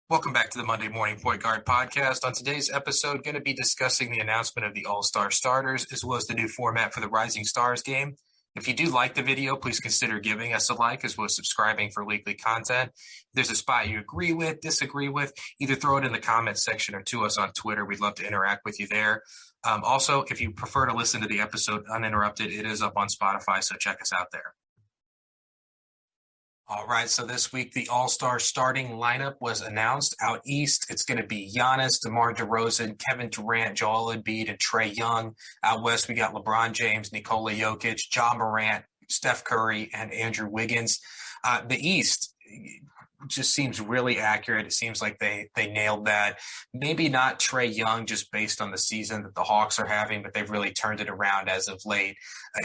Welcome back to the Monday Morning Point Guard podcast. On today's episode, going to be discussing the announcement of the All-Star starters, as well as the new format for the Rising Stars game. If you do like the video, please consider giving us a like, as well as subscribing for weekly content. If there's a spot you agree with, disagree with, either throw it in the comments section or to us on Twitter. We'd love to interact with you there. Also, if you prefer to listen to the episode uninterrupted, it is up on Spotify, so check us out there. All right, so this week the All-Star starting lineup was announced. Out east, it's going to be Giannis, DeMar DeRozan, Kevin Durant, Joel Embiid, and Trae Young. Out west, we got LeBron James, Nikola Jokic, Ja Morant, Steph Curry, and Andrew Wiggins. The East just seems really accurate. It seems like they nailed that. Maybe not Trae Young just based on the season that the Hawks are having, but they've really turned it around as of late.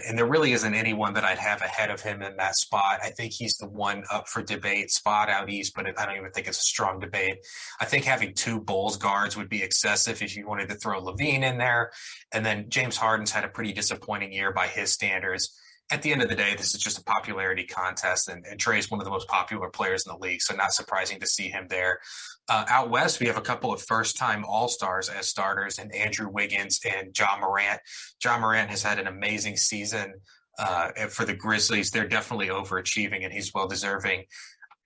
And there really isn't anyone that I'd have ahead of him in that spot. I think he's the one up for debate spot out east, but I don't even think it's a strong debate. I think having two Bulls guards would be excessive if you wanted to throw Levine in there. And then James Harden's had a pretty disappointing year by his standards. At the end of the day, this is just a popularity contest, and Trae is one of the most popular players in the league, so not surprising to see him there. Out west, we have a couple of first-time All-Stars as starters, and Andrew Wiggins and Ja Morant. Ja Morant has had an amazing season for the Grizzlies. They're definitely overachieving, and he's well-deserving.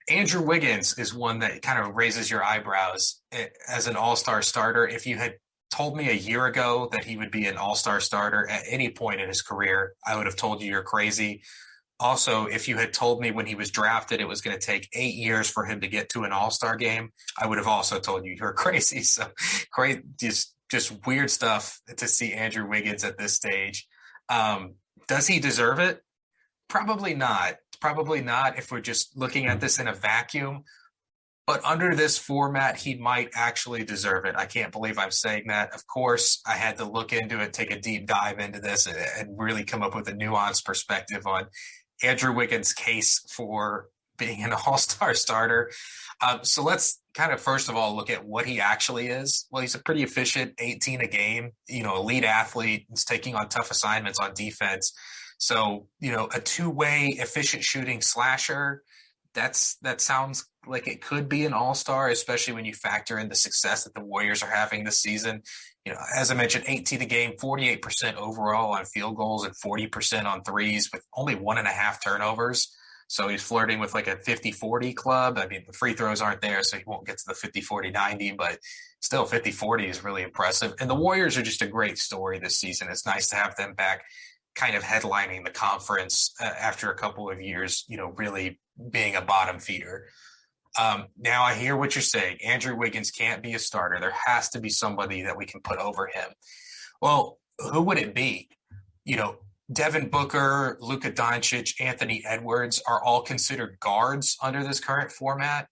Andrew Wiggins is one that kind of raises your eyebrows as an All-Star starter. If you had told me a year ago that he would be an all-star starter at any point in his career, I would have told you you're crazy. Also, if you had told me when he was drafted it was going to take 8 years for him to get to an all-star game, I would have also told you you're crazy. So great, just weird stuff to see Andrew Wiggins at this stage. Does he deserve it? Probably not. Probably not if we're just looking at this in a vacuum. But under this format, he might actually deserve it. I can't believe I'm saying that. Of course, I had to look into it, take a deep dive into this, and really come up with a nuanced perspective on Andrew Wiggins' case for being an all-star starter. So let's kind of first of all look at what he actually is. Well, he's a pretty efficient 18 a game, elite athlete. He's taking on tough assignments on defense. So, a two-way efficient shooting slasher, that sounds like it could be an all-star, especially when you factor in the success that the Warriors are having this season. As I mentioned, 18 a game, 48% overall on field goals and 40% on threes with only 1.5 turnovers. So he's flirting with like a 50-40 club. I mean, the free throws aren't there, so he won't get to the 50-40-90, but still 50-40 is really impressive. And the Warriors are just a great story this season. It's nice to have them back kind of headlining the conference after a couple of years, really being a bottom feeder. Now I hear what you're saying. Andrew Wiggins can't be a starter. There has to be somebody that we can put over him. Well, who would it be? Devin Booker, Luka Doncic, Anthony Edwards are all considered guards under this current format.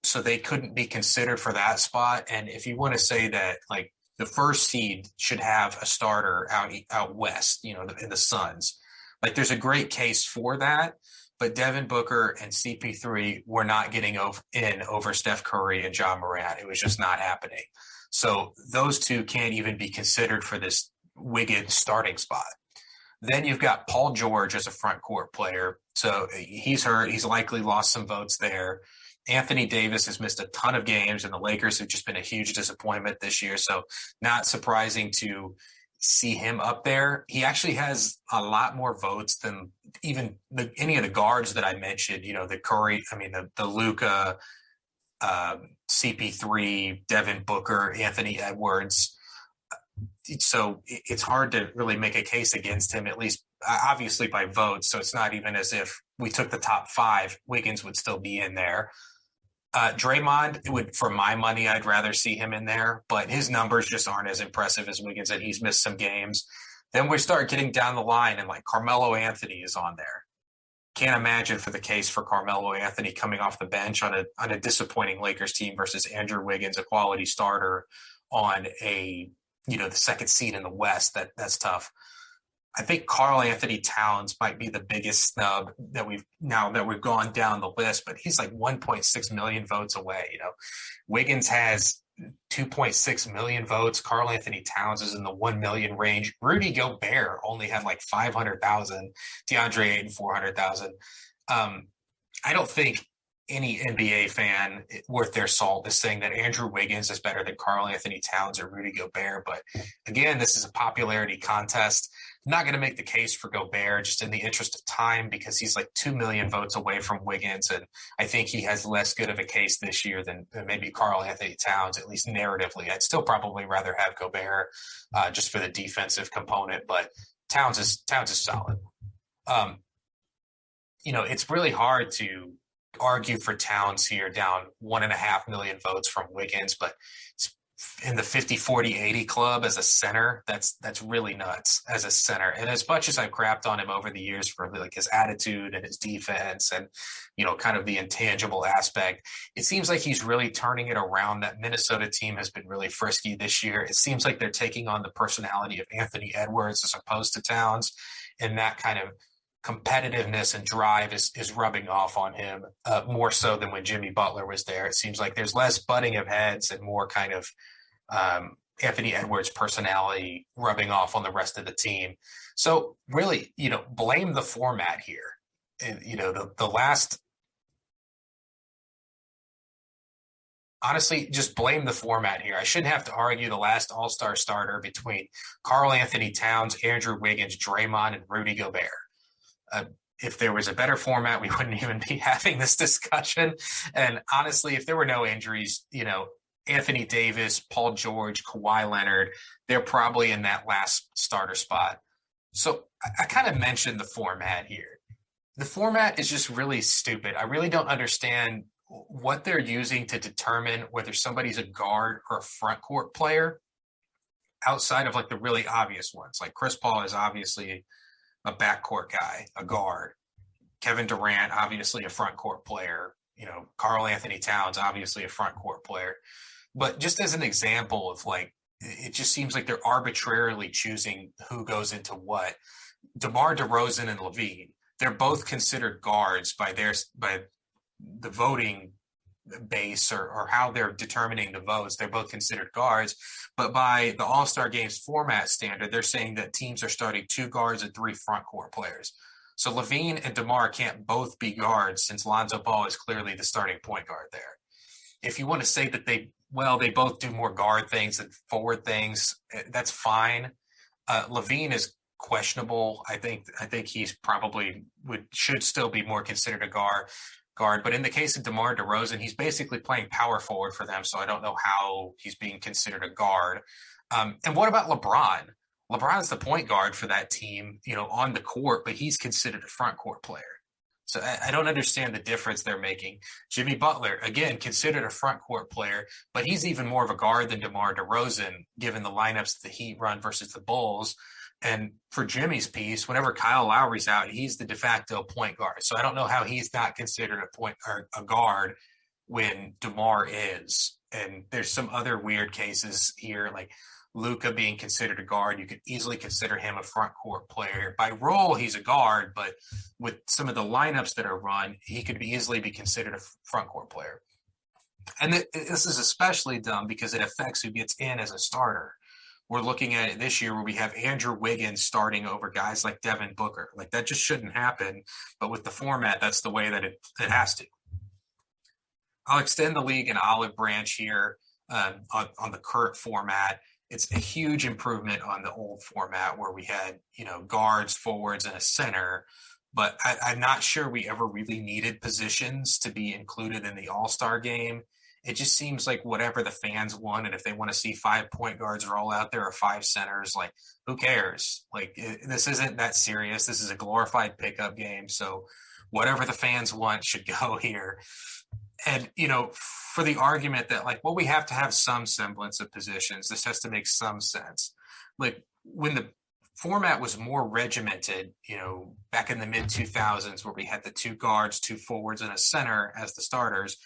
So they couldn't be considered for that spot. And if you want to say that, like, the first seed should have a starter out west, in the Suns, like, there's a great case for that. But Devin Booker and CP3 were not getting over Steph Curry and Ja Morant. It was just not happening. So those two can't even be considered for this Wiggins starting spot. Then you've got Paul George as a front court player. So he's hurt. He's likely lost some votes there. Anthony Davis has missed a ton of games, and the Lakers have just been a huge disappointment this year. So not surprising to see him up there. He actually has a lot more votes than even any of the guards that I mentioned, the Curry, the Luka, CP3, Devin Booker, Anthony Edwards. So it's hard to really make a case against him, at least obviously by votes. So it's not even as if we took the top 5, Wiggins would still be in there. Draymond, for my money, I'd rather see him in there, but his numbers just aren't as impressive as Wiggins, and he's missed some games. Then we start getting down the line, and like Carmelo Anthony is on there. Can't imagine for the case for Carmelo Anthony coming off the bench on a disappointing Lakers team versus Andrew Wiggins, a quality starter on the second seed in the West. That's tough. I think Karl Anthony Towns might be the biggest snub that we've gone down the list, but he's like 1.6 million votes away. Wiggins has 2.6 million votes. Karl Anthony Towns is in the 1 million range. Rudy Gobert only had like 500,000. DeAndre Ayton 400,000. I don't think any NBA fan worth their salt is saying that Andrew Wiggins is better than Karl Anthony Towns or Rudy Gobert. But again, this is a popularity contest. I'm not going to make the case for Gobert just in the interest of time because he's like 2 million votes away from Wiggins. And I think he has less good of a case this year than maybe Karl Anthony Towns, at least narratively. I'd still probably rather have Gobert just for the defensive component, but Towns is solid. It's really hard to argue for Towns here, down 1.5 million votes from Wiggins, but in the 50, 40, 80 club as a center, that's really nuts as a center. And as much as I've crapped on him over the years for like his attitude and his defense and, kind of the intangible aspect, it seems like he's really turning it around. That Minnesota team has been really frisky this year. It seems like they're taking on the personality of Anthony Edwards as opposed to Towns, and that kind of competitiveness and drive is rubbing off on him more so than when Jimmy Butler was there. It seems like there's less butting of heads and more kind of Anthony Edwards' personality rubbing off on the rest of the team. So really, blame the format here. And, the last, honestly, just blame the format here. I shouldn't have to argue the last All-Star starter between Karl Anthony Towns, Andrew Wiggins, Draymond, and Rudy Gobert. If there was a better format, we wouldn't even be having this discussion. And honestly, if there were no injuries, Anthony Davis, Paul George, Kawhi Leonard, they're probably in that last starter spot. So I kind of mentioned the format here. The format is just really stupid. I really don't understand what they're using to determine whether somebody's a guard or a front court player outside of like the really obvious ones. Like Chris Paul is obviously a backcourt guy, a guard. Kevin Durant, obviously a front court player. Karl Anthony Towns, obviously a front court player. But just as an example of like, it just seems like they're arbitrarily choosing who goes into what. DeMar DeRozan and Levine, they're both considered guards by the voting base or how they're determining the votes. They're both considered guards, but by the All-Star Games format standard, they're saying that teams are starting 2 guards and 3 front court players. So Levine and DeMar can't both be guards since Lonzo Ball is clearly the starting point guard there. If you want to say that they both do more guard things than forward things, that's fine. Levine is questionable. I think he's probably should still be more considered a guard. But in the case of DeMar DeRozan, he's basically playing power forward for them, so I don't know how he's being considered a guard. And what about LeBron? LeBron's the point guard for that team, on the court, but he's considered a front court player. So I don't understand the difference they're making. Jimmy Butler, again, considered a front court player, but he's even more of a guard than DeMar DeRozan, given the lineups the Heat run versus the Bulls. And for Jimmy's piece, whenever Kyle Lowry's out, he's the de facto point guard. So I don't know how he's not considered a point or a guard when DeMar is. And there's some other weird cases here, like Luka being considered a guard. You could easily consider him a front court player. By role, he's a guard, but with some of the lineups that are run, he could easily be considered a front court player. And this is especially dumb because it affects who gets in as a starter. We're looking at it this year where we have Andrew Wiggins starting over guys like Devin Booker. Like that just shouldn't happen. But with the format, that's the way that it has to. I'll extend the league an olive branch here on the current format. It's a huge improvement on the old format where we had, guards, forwards, and a center. But I'm not sure we ever really needed positions to be included in the All-Star game. It just seems like whatever the fans want, and if they want to see 5 point guards roll out there or 5 centers, like who cares? Like this isn't that serious. This is a glorified pickup game. So whatever the fans want should go here. And, for the argument that like, well, we have to have some semblance of positions. This has to make some sense. Like when the format was more regimented, back in the mid 2000s where we had the 2 guards, 2 forwards, and a center as the starters.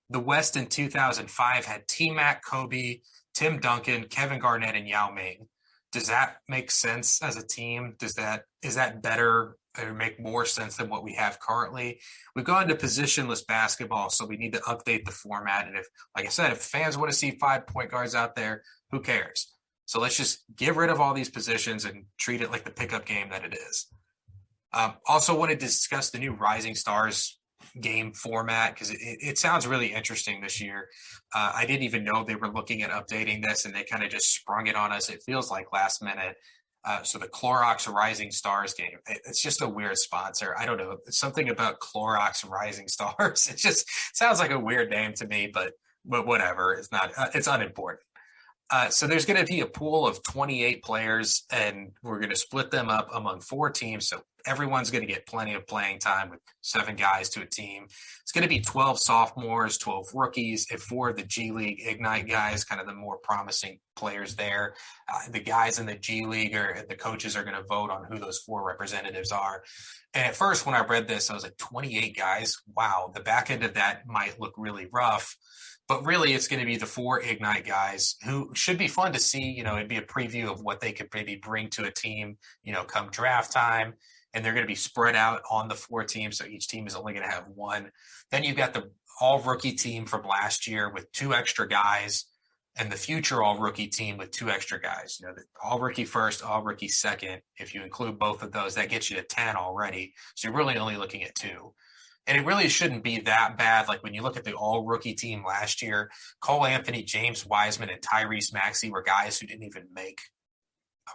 The West in 2005 had T-Mac, Kobe, Tim Duncan, Kevin Garnett, and Yao Ming. Does that make sense as a team? Is that better or make more sense than what we have currently? We've gone to positionless basketball, so we need to update the format. And if, like I said, if fans want to see 5 point guards out there, who cares? So let's just get rid of all these positions and treat it like the pickup game that it is. Also wanted to discuss the new Rising Stars game format because it sounds really interesting this year. I didn't even know they were looking at updating this, and they kind of just sprung it on us. It feels like last minute. So the Clorox Rising Stars game, it's just a weird sponsor. I don't know. It's something about Clorox Rising Stars. It just sounds like a weird name to me, but whatever. It's not. It's unimportant. So there's going to be a pool of 28 players, and we're going to split them up among 4 teams. So everyone's going to get plenty of playing time with 7 guys to a team. It's going to be 12 sophomores, 12 rookies, and 4 of the G League Ignite guys, kind of the more promising players there. The guys in the G League the coaches are going to vote on who those 4 representatives are. And at first, when I read this, I was like, 28 guys? Wow, the back end of that might look really rough. But really, it's going to be the 4 Ignite guys who should be fun to see. It'd be a preview of what they could maybe bring to a team, come draft time. And they're going to be spread out on the 4 teams. So each team is only going to have 1. Then you've got the all-rookie team from last year with 2 extra guys and the future all-rookie team with 2 extra guys. The all-rookie first, all-rookie second. If you include both of those, that gets you to 10 already. So you're really only looking at 2. And it really shouldn't be that bad. Like when you look at the all-rookie team last year, Cole Anthony, James Wiseman, and Tyrese Maxey were guys who didn't even make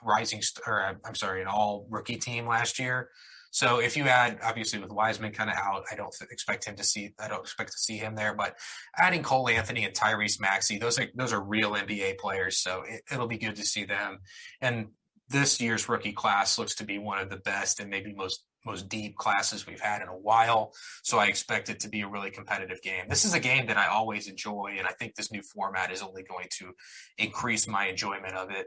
an all-rookie team last year. So if you add, obviously with Wiseman kind of out, I don't expect to see him there. But adding Cole Anthony and Tyrese Maxey, those are real NBA players. So it'll be good to see them. And this year's rookie class looks to be one of the best and maybe most deep classes we've had in a while. So I expect it to be a really competitive game. This is a game that I always enjoy, and I think this new format is only going to increase my enjoyment of it.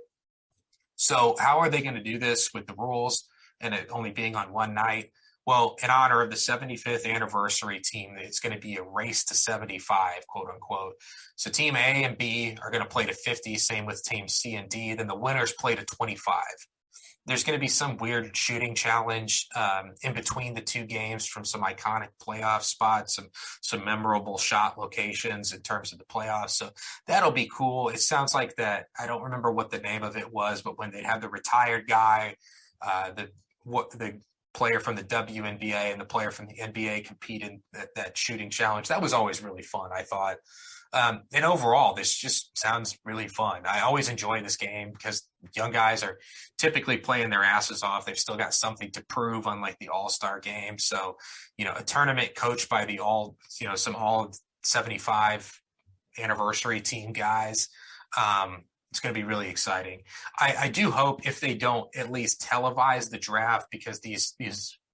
So how are they going to do this with the rules and it only being on one night? Well, in honor of the 75th anniversary team, it's going to be a race to 75, quote unquote. So team A and B are going to play to 50, same with team C and D. Then the winners play to 25. There's going to be some weird shooting challenge in between the 2 games from some iconic playoff spots, some memorable shot locations in terms of the playoffs. So that'll be cool. It sounds like that. I don't remember what the name of it was, but when they have the retired guy, the player from the WNBA and the player from the NBA compete in that shooting challenge, that was always really fun, I thought. And overall, this just sounds really fun. I always enjoy this game because young guys are typically playing their asses off. They've still got something to prove, unlike the All-Star game. So, a tournament coached by some all 75 anniversary team guys. It's going to be really exciting. I do hope if they don't at least televise the draft, because these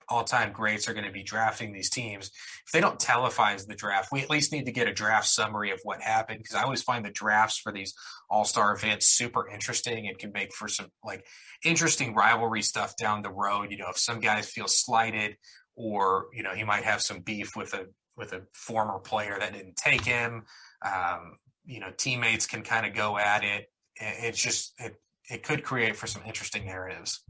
all-time greats are going to be drafting these teams. If they don't televise the draft, we at least need to get a draft summary of what happened, because I always find the drafts for these all-star events super interesting and can make for some interesting rivalry stuff down the road. If some guys feel slighted, or he might have some beef with a former player that didn't take him, teammates can kind of go at it. It's just it could create for some interesting narratives.